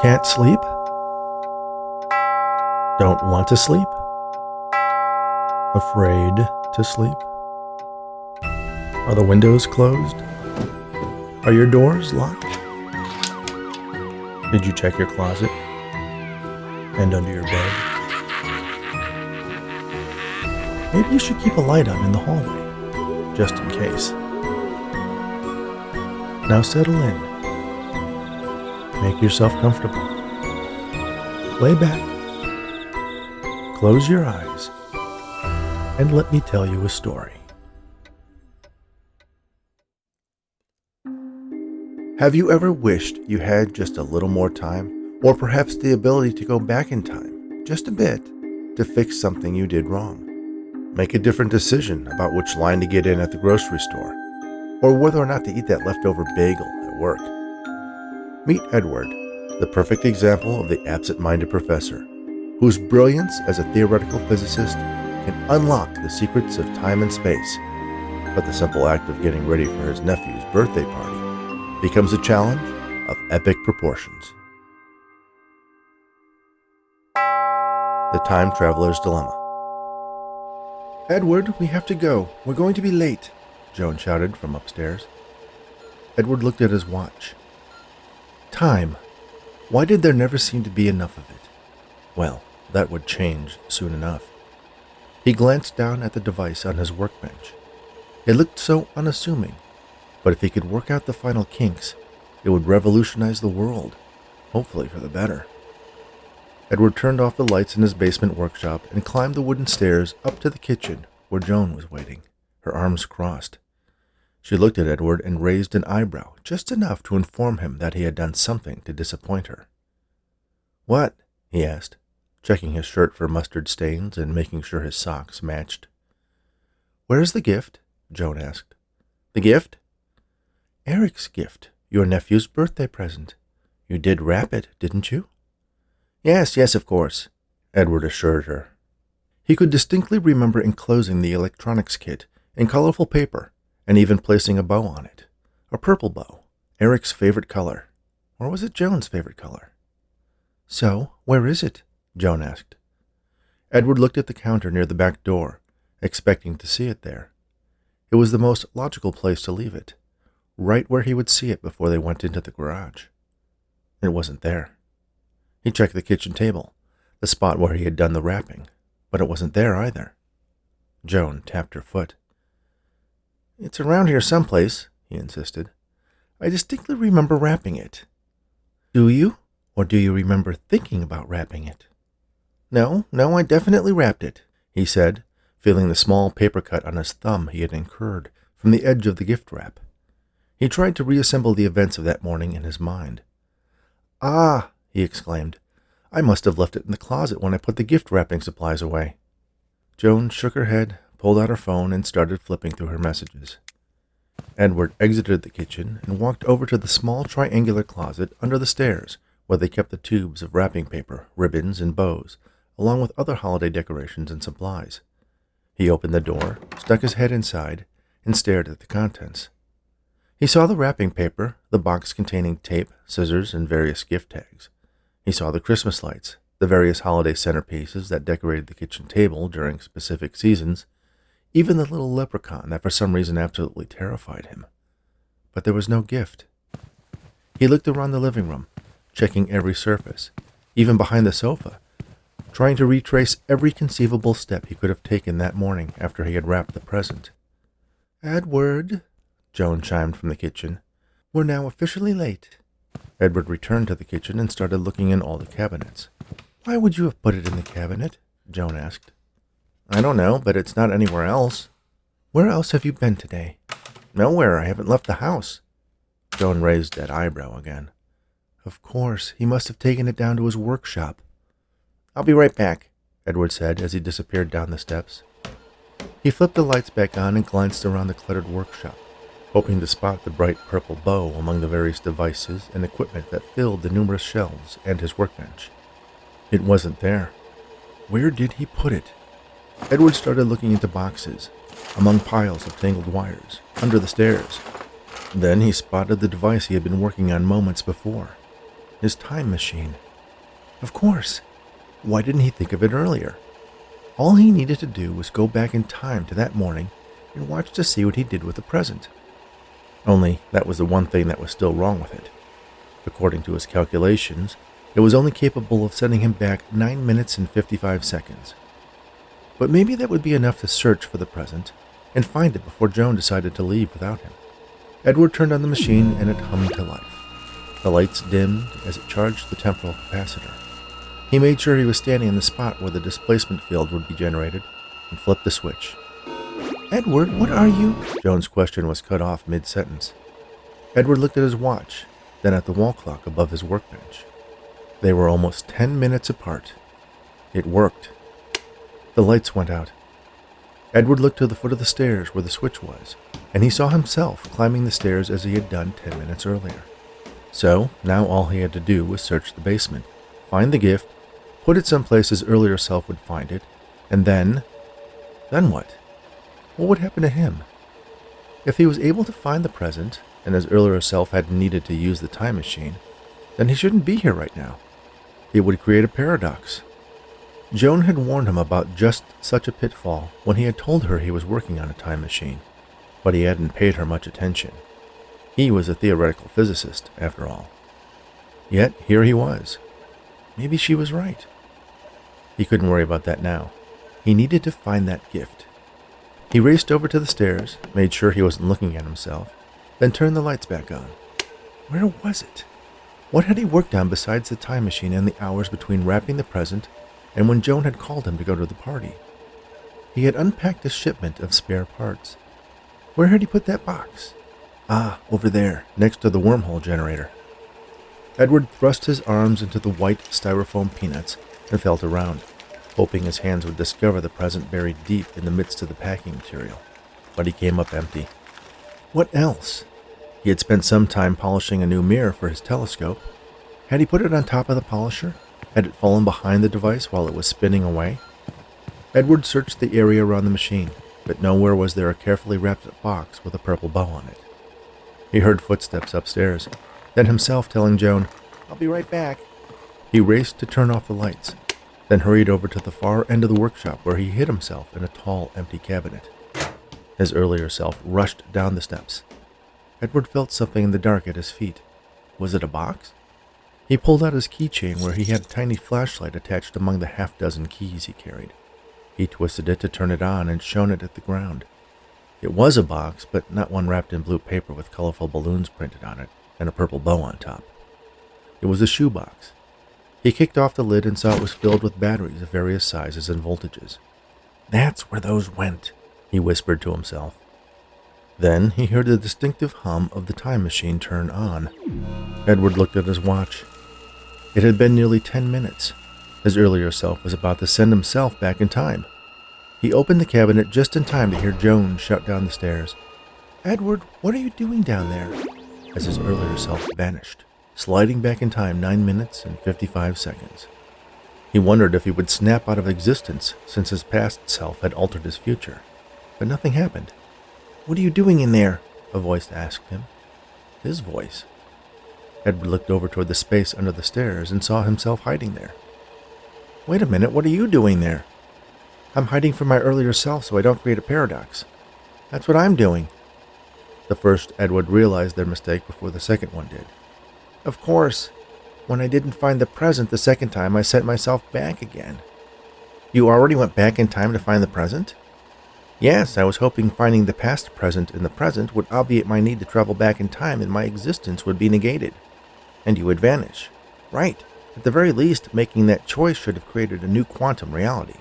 Can't sleep? Don't want to sleep? Afraid to sleep? Are the windows closed? Are your doors locked? Did you check your closet? And under your bed? Maybe you should keep a light on in the hallway, just in case. Now settle in. Make yourself comfortable. Lay back. Close your eyes. And let me tell you a story. Have you ever wished you had just a little more time, or perhaps the ability to go back in time, just a bit, to fix something you did wrong? Make a different decision about which line to get in at the grocery store, or whether or not to eat that leftover bagel at work. Meet Edward, the perfect example of the absent-minded professor, whose brilliance as a theoretical physicist can unlock the secrets of time and space. But the simple act of getting ready for his nephew's birthday party becomes a challenge of epic proportions. The Time Traveler's Dilemma. "Edward, we have to go. We're going to be late," Joan shouted from upstairs. Edward looked at his watch. Time. Why did there never seem to be enough of it? Well, that would change soon enough. He glanced down at the device on his workbench. It looked so unassuming, but if he could work out the final kinks, it would revolutionize the world, hopefully for the better. Edward turned off the lights in his basement workshop and climbed the wooden stairs up to the kitchen where Joan was waiting, her arms crossed. She looked at Edward and raised an eyebrow, just enough to inform him that he had done something to disappoint her. "What?" he asked, checking his shirt for mustard stains and making sure his socks matched. "Where's the gift?" Joan asked. "The gift?" "Eric's gift, your nephew's birthday present. You did wrap it, didn't you?" Yes, of course," Edward assured her. He could distinctly remember enclosing the electronics kit in colorful paper and even placing a bow on it. A purple bow, Eric's favorite color. Or was it Joan's favorite color? "So, where is it?" Joan asked. Edward looked at the counter near the back door, expecting to see it there. It was the most logical place to leave it, right where he would see it before they went into the garage. It wasn't there. He checked the kitchen table, the spot where he had done the wrapping, but it wasn't there either. Joan tapped her foot. "It's around here someplace," he insisted. "I distinctly remember wrapping it." "Do you? Or do you remember thinking about wrapping it?" No, I definitely wrapped it," he said, feeling the small paper cut on his thumb he had incurred from the edge of the gift wrap. He tried to reassemble the events of that morning in his mind. "Ah!" he exclaimed. "I must have left it in the closet when I put the gift wrapping supplies away." Joan shook her head, pulled out her phone, and started flipping through her messages. Edward exited the kitchen and walked over to the small triangular closet under the stairs where they kept the tubes of wrapping paper, ribbons, and bows, along with other holiday decorations and supplies. He opened the door, stuck his head inside, and stared at the contents. He saw the wrapping paper, the box containing tape, scissors, and various gift tags. He saw the Christmas lights, the various holiday centerpieces that decorated the kitchen table during specific seasons, even the little leprechaun that for some reason absolutely terrified him. But there was no gift. He looked around the living room, checking every surface, even behind the sofa, trying to retrace every conceivable step he could have taken that morning after he had wrapped the present. "Edward," Joan chimed from the kitchen. "We're now officially late." Edward returned to the kitchen and started looking in all the cabinets. "Why would you have put it in the cabinet?" Joan asked. "I don't know, but it's not anywhere else." "Where else have you been today?" "Nowhere. I haven't left the house." Joan raised that eyebrow again. "Of course, he must have taken it down to his workshop." "I'll be right back," Edward said as he disappeared down the steps. He flipped the lights back on and glanced around the cluttered workshop, hoping to spot the bright purple bow among the various devices and equipment that filled the numerous shelves and his workbench. It wasn't there. Where did he put it? Edward started looking into boxes, among piles of tangled wires, under the stairs. Then he spotted the device he had been working on moments before. His time machine. Of course. Why didn't he think of it earlier? All he needed to do was go back in time to that morning and watch to see what he did with the present. Only that was the one thing that was still wrong with it. According to his calculations, it was only capable of sending him back 9 minutes and 55 seconds. But maybe that would be enough to search for the present and find it before Joan decided to leave without him. Edward turned on the machine and it hummed to life. The lights dimmed as it charged the temporal capacitor. He made sure he was standing in the spot where the displacement field would be generated and flipped the switch. "Edward, what are you?" Joan's question was cut off mid-sentence. Edward looked at his watch, then at the wall clock above his workbench. They were almost 10 minutes apart. It worked. The lights went out. Edward looked to the foot of the stairs where the switch was, and he saw himself climbing the stairs as he had done 10 minutes earlier. So, now all he had to do was search the basement, find the gift, put it someplace his earlier self would find it, and then what? What would happen to him? If he was able to find the present, and his earlier self hadn't needed to use the time machine, then he shouldn't be here right now. It would create a paradox. Joan had warned him about just such a pitfall when he had told her he was working on a time machine, but he hadn't paid her much attention. He was a theoretical physicist, after all. Yet here he was. Maybe she was right. He couldn't worry about that now. He needed to find that gift. He raced over to the stairs, made sure he wasn't looking at himself, then turned the lights back on. Where was it? What had he worked on besides the time machine and the hours between wrapping the present and when Joan had called him to go to the party? He had unpacked a shipment of spare parts. Where had he put that box? Ah, over there, next to the wormhole generator. Edward thrust his arms into the white styrofoam peanuts and felt around, hoping his hands would discover the present buried deep in the midst of the packing material. But he came up empty. What else? He had spent some time polishing a new mirror for his telescope. Had he put it on top of the polisher? Had it fallen behind the device while it was spinning away? Edward searched the area around the machine, but nowhere was there a carefully wrapped box with a purple bow on it. He heard footsteps upstairs, then himself telling Joan, "I'll be right back." He raced to turn off the lights, then hurried over to the far end of the workshop where he hid himself in a tall, empty cabinet. His earlier self rushed down the steps. Edward felt something in the dark at his feet. Was it a box? He pulled out his keychain where he had a tiny flashlight attached among the half-dozen keys he carried. He twisted it to turn it on and shone it at the ground. It was a box, but not one wrapped in blue paper with colorful balloons printed on it and a purple bow on top. It was a shoebox. He kicked off the lid and saw it was filled with batteries of various sizes and voltages. "That's where those went," he whispered to himself. Then he heard the distinctive hum of the time machine turn on. Edward looked at his watch. It had been nearly 10 minutes. His earlier self was about to send himself back in time. He opened the cabinet just in time to hear Joan shout down the stairs, "Edward, what are you doing down there?" as his earlier self vanished, sliding back in time 9 minutes and 55 seconds. He wondered if he would snap out of existence since his past self had altered his future, but nothing happened. "What are you doing in there?" a voice asked him. His voice. Edward looked over toward the space under the stairs and saw himself hiding there. "Wait a minute, what are you doing there?" "I'm hiding from my earlier self so I don't create a paradox." "That's what I'm doing." The first Edward realized their mistake before the second one did. "Of course. When I didn't find the present the second time, I sent myself back again." "You already went back in time to find the present?" "Yes, I was hoping finding the past present in the present would obviate my need to travel back in time and my existence would be negated. And you would vanish. Right. At the very least, making that choice should have created a new quantum reality."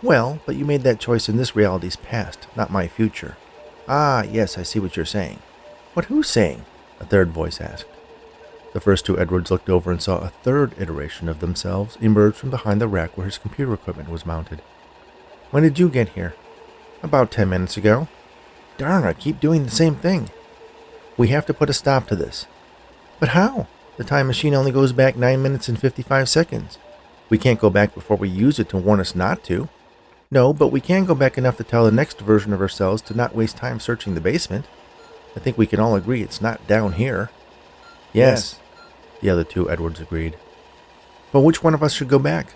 "Well, but you made that choice in this reality's past, not my future." "Ah, yes, I see what you're saying." "What who's saying?" a third voice asked. The first two Edwards looked over and saw a third iteration of themselves emerge from behind the rack where his computer equipment was mounted. "When did you get here?" "About 10 minutes ago." "Darn, I keep doing the same thing." "We have to put a stop to this." "But how? The time machine only goes back 9 minutes and 55 seconds. We can't go back before we use it to warn us not to." "No, but we can go back enough to tell the next version of ourselves to not waste time searching the basement. I think we can all agree it's not down here." "Yes." The other two Edwards agreed. But which one of us should go back?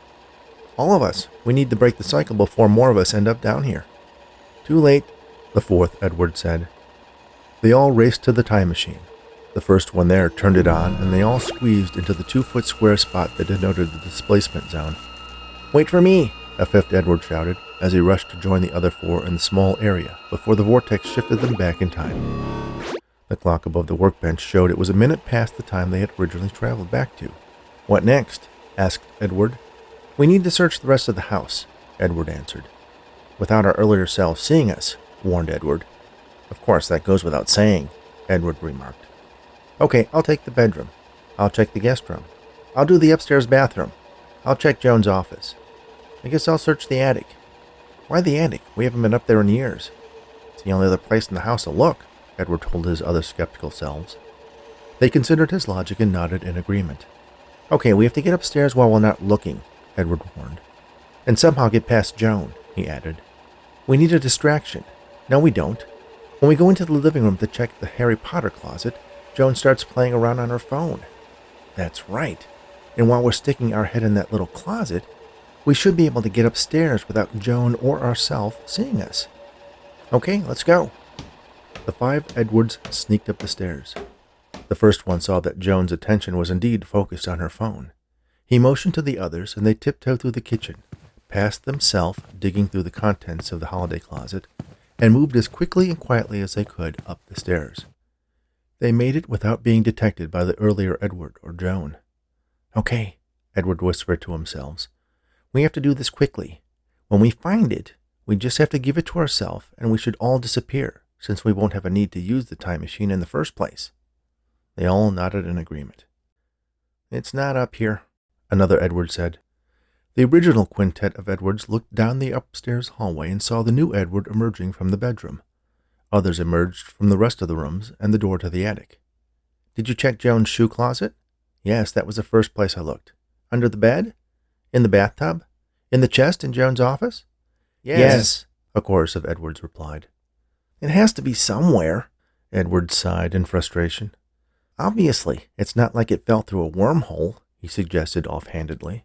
All of us. We need to break the cycle before more of us end up down here. Too late, the fourth Edward said. They all raced to the time machine. The first one there turned it on, and they all squeezed into the 2-foot square spot that denoted the displacement zone. Wait for me, a fifth Edward shouted, as he rushed to join the other four in the small area before the vortex shifted them back in time. The clock above the workbench showed it was a minute past the time they had originally traveled back to. What next? Asked Edward. We need to search the rest of the house, Edward answered. Without our earlier selves seeing us, warned Edward. Of course, that goes without saying, Edward remarked. Okay, I'll take the bedroom. I'll check the guest room. I'll do the upstairs bathroom. I'll check Joan's office. I guess I'll search the attic. Why the attic? We haven't been up there in years. It's the only other place in the house to look, Edward told his other skeptical selves. They considered his logic and nodded in agreement. Okay, we have to get upstairs while we're not looking, Edward warned. And somehow get past Joan, he added. We need a distraction. No, we don't. When we go into the living room to check the Harry Potter closet, Joan starts playing around on her phone. That's right. And while we're sticking our head in that little closet, we should be able to get upstairs without Joan or ourselves seeing us. Okay, let's go. The 5 Edwards sneaked up the stairs. The first one saw that Joan's attention was indeed focused on her phone. He motioned to the others, and they tiptoed through the kitchen, past themselves digging through the contents of the holiday closet, and moved as quickly and quietly as they could up the stairs. They made it without being detected by the earlier Edward or Joan. Okay, Edward whispered to himself. We have to do this quickly. When we find it, we just have to give it to ourselves, and we should all disappear, since we won't have a need to use the time machine in the first place. They all nodded in agreement. It's not up here, another Edward said. The original quintet of Edwards looked down the upstairs hallway and saw the new Edward emerging from the bedroom. Others emerged from the rest of the rooms and the door to the attic. Did you check Joan's shoe closet? Yes, that was the first place I looked. Under the bed? In the bathtub? In the chest in Joan's office? Yes, a chorus of Edwards replied. It has to be somewhere, Edward sighed in frustration. Obviously, it's not like it fell through a wormhole, he suggested offhandedly.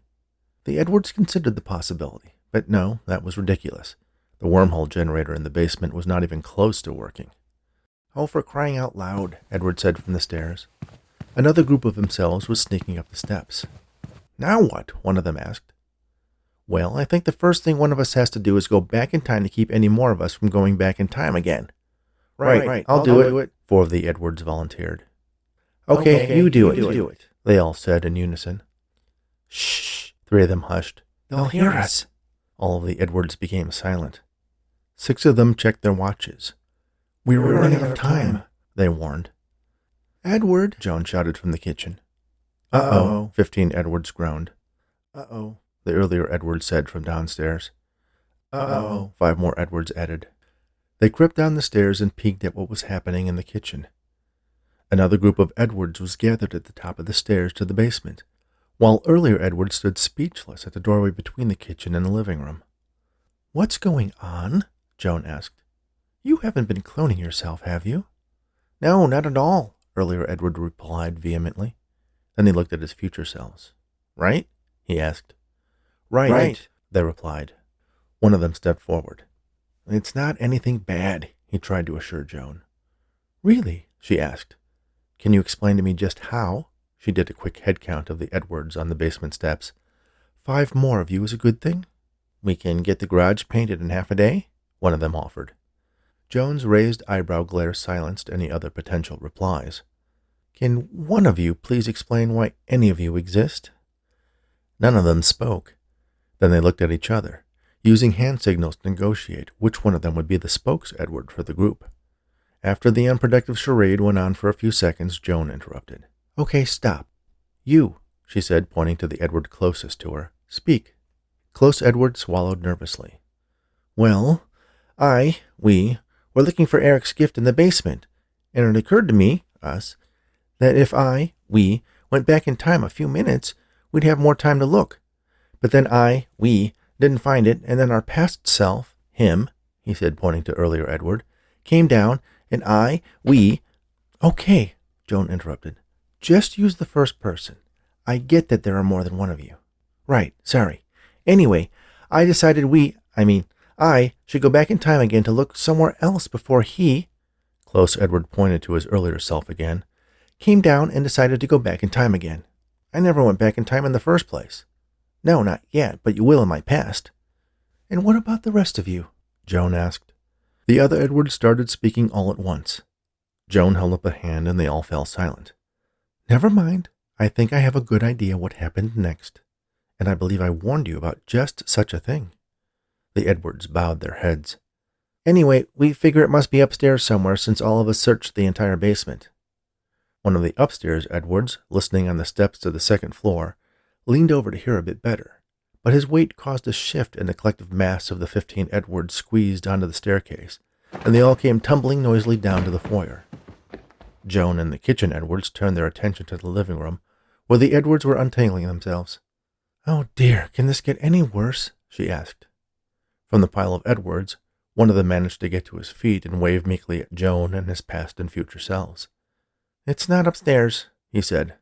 The Edwards considered the possibility, but no, that was ridiculous. The wormhole generator in the basement was not even close to working. Oh, for crying out loud, Edward said from the stairs. Another group of themselves was sneaking up the steps. Now what? One of them asked. Well, I think the first thing one of us has to do is go back in time to keep any more of us from going back in time again. Right, I'll do it, 4 of the Edwards volunteered. Okay, you do it, they all said in unison. Shh, 3 of them hushed. They'll hear us. All of the Edwards became silent. 6 of them checked their watches. We're running out of time, they warned. Edward, Joan shouted from the kitchen. Uh-oh, 15 Edwards groaned. Uh-oh, the earlier Edwards said from downstairs. Uh-oh, 5 more Edwards added. They crept down the stairs and peeked at what was happening in the kitchen. Another group of Edwards was gathered at the top of the stairs to the basement, while earlier Edwards stood speechless at the doorway between the kitchen and the living room. What's going on? Joan asked. You haven't been cloning yourself, have you? No, not at all, earlier Edward replied vehemently. Then he looked at his future selves. Right? He asked. Right, they replied. One of them stepped forward. It's not anything bad, he tried to assure Joan. Really? She asked. Can you explain to me just how? She did a quick head count of the Edwards on the basement steps. 5 more of you is a good thing? We can get the garage painted in half a day? One of them offered. Joan's raised eyebrow glare silenced any other potential replies. Can one of you please explain why any of you exist? None of them spoke. Then they looked at each other, using hand signals to negotiate which one of them would be the spokes-Edward for the group. After the unproductive charade went on for a few seconds, Joan interrupted. Okay, stop. You, she said, pointing to the Edward closest to her. Speak. Close Edward swallowed nervously. Well, we were looking for Eric's gift in the basement, and it occurred to me, us, that if we went back in time a few minutes, we'd have more time to look. But then we didn't find it, and then our past self, him, he said, pointing to earlier Edward, came down, and we... Okay, Joan interrupted. Just use the first person. I get that there are more than one of you. Right, sorry. Anyway, I decided I should go back in time again to look somewhere else before he, close Edward pointed to his earlier self again, came down and decided to go back in time again. I never went back in time in the first place. No, not yet, but you will in my past. And what about the rest of you? Joan asked. The other Edwards started speaking all at once. Joan held up a hand and they all fell silent. Never mind. I think I have a good idea what happened next, and I believe I warned you about just such a thing. The Edwards bowed their heads. Anyway, we figure it must be upstairs somewhere since all of us searched the entire basement. One of the upstairs Edwards, listening on the steps to the second floor, leaned over to hear a bit better, but his weight caused a shift and the collective mass of the 15 Edwards squeezed onto the staircase, and they all came tumbling noisily down to the foyer. Joan and the kitchen Edwards turned their attention to the living room, where the Edwards were untangling themselves. Oh dear, can this get any worse? She asked. From the pile of Edwards, one of them managed to get to his feet and wave meekly at Joan and his past and future selves. It's not upstairs, he said.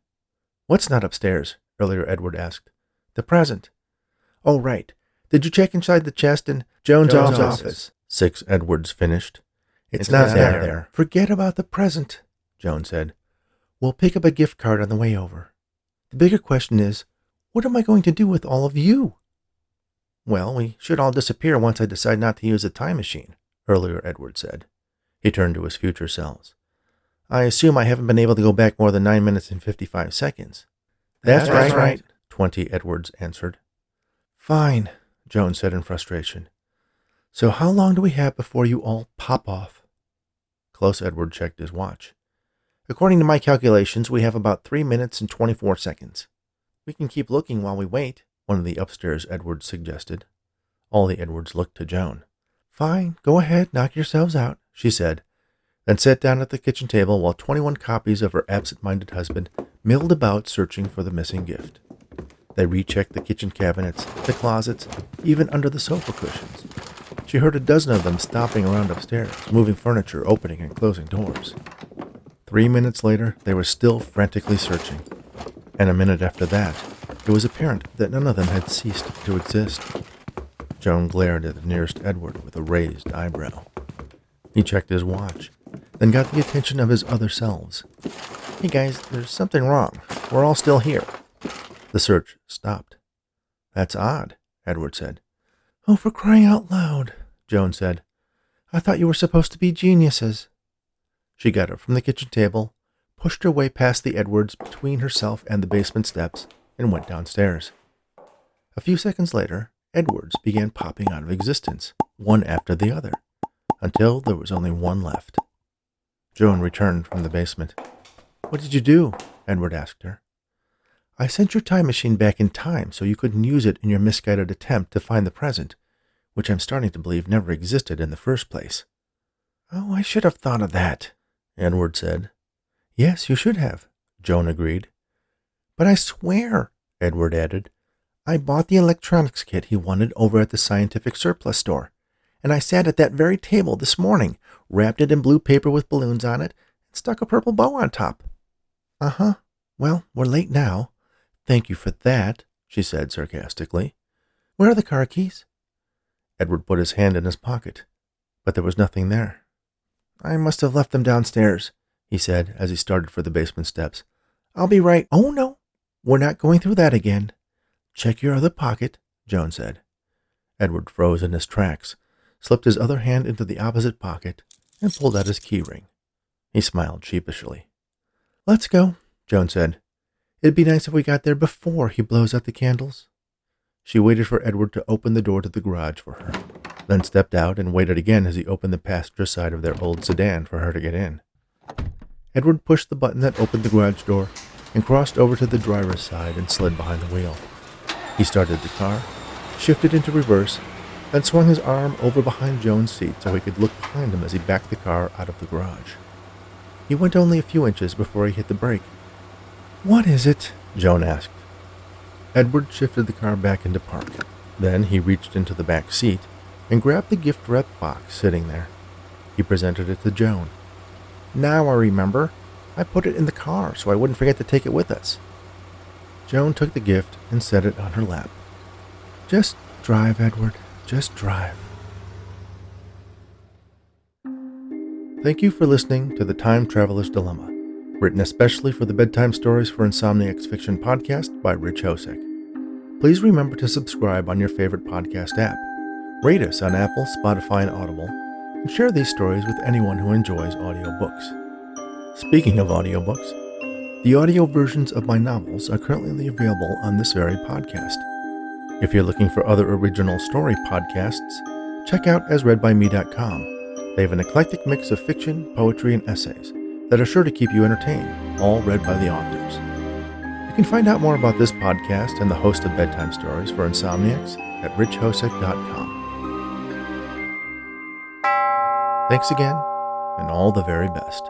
What's not upstairs? Earlier Edward asked. The present. Oh, right. Did you check inside the chest in Joan's office? 6 Edwards finished. It's not there. Forget about the present, Joan said. We'll pick up a gift card on the way over. The bigger question is, what am I going to do with all of you? Well, we should all disappear once I decide not to use a time machine, earlier Edward said. He turned to his future selves. I assume I haven't been able to go back more than 9 minutes and 55 seconds. That's right, 20 Edwards answered. Fine, Joan said in frustration. So how long do we have before you all pop off? Close Edward checked his watch. According to my calculations, we have about 3 minutes and 24 seconds. We can keep looking while we wait, one of the upstairs Edwards suggested. All the Edwards looked to Joan. Fine, go ahead, knock yourselves out, she said, then sat down at the kitchen table while 21 copies of her absent-minded husband milled about searching for the missing gift. They rechecked the kitchen cabinets, the closets, even under the sofa cushions. She heard a dozen of them stomping around upstairs, moving furniture, opening and closing doors. 3 minutes later, they were still frantically searching, and a minute after that, it was apparent that none of them had ceased to exist. Joan glared at the nearest Edward with a raised eyebrow. He checked his watch, then got the attention of his other selves. Hey guys, there's something wrong. We're all still here. The search stopped. That's odd, Edward said. Oh, for crying out loud, Joan said. I thought you were supposed to be geniuses. She got up from the kitchen table, pushed her way past the Edwards between herself and the basement steps, and went downstairs. A few seconds later, Edwards began popping out of existence, one after the other, until there was only one left. Joan returned from the basement. What did you do? Edward asked her. I sent your time machine back in time so you couldn't use it in your misguided attempt to find the present, which I'm starting to believe never existed in the first place. Oh, I should have thought of that, Edward said. Yes, you should have, Joan agreed. But I swear, Edward added, I bought the electronics kit he wanted over at the scientific surplus store, and I sat at that very table this morning, wrapped it in blue paper with balloons on it, and stuck a purple bow on top. Uh-huh. Well, we're late now. Thank you for that, she said sarcastically. Where are the car keys? Edward put his hand in his pocket, but there was nothing there. I must have left them downstairs, he said as he started for the basement steps. I'll be right. Oh, no, we're not going through that again. Check your other pocket, Joan said. Edward froze in his tracks, slipped his other hand into the opposite pocket, and pulled out his key ring. He smiled sheepishly. Let's go, Joan said. It'd be nice if we got there before he blows out the candles. She waited for Edward to open the door to the garage for her, then stepped out and waited again as he opened the passenger side of their old sedan for her to get in. Edward pushed the button that opened the garage door and crossed over to the driver's side and slid behind the wheel. He started the car, shifted into reverse, then swung his arm over behind Joan's seat so he could look behind him as he backed the car out of the garage. He went only a few inches before he hit the brake. What is it? Joan asked. Edward shifted the car back into park. Then he reached into the back seat and grabbed the gift wrap box sitting there. He presented it to Joan. Now I remember. I put it in the car so I wouldn't forget to take it with us. Joan took the gift and set it on her lap. Just drive, Edward. Just drive. Thank you for listening to The Time Traveler's Dilemma, written especially for the Bedtime Stories for Insomniacs Fiction podcast by Rich Hosek. Please remember to subscribe on your favorite podcast app, rate us on Apple, Spotify, and Audible, and share these stories with anyone who enjoys audiobooks. Speaking of audiobooks, the audio versions of my novels are currently available on this very podcast. If you're looking for other original story podcasts, check out asreadbyme.com. They have an eclectic mix of fiction, poetry, and essays that are sure to keep you entertained, all read by the authors. You can find out more about this podcast and the host of Bedtime Stories for Insomniacs at richhosek.com. Thanks again, and all the very best.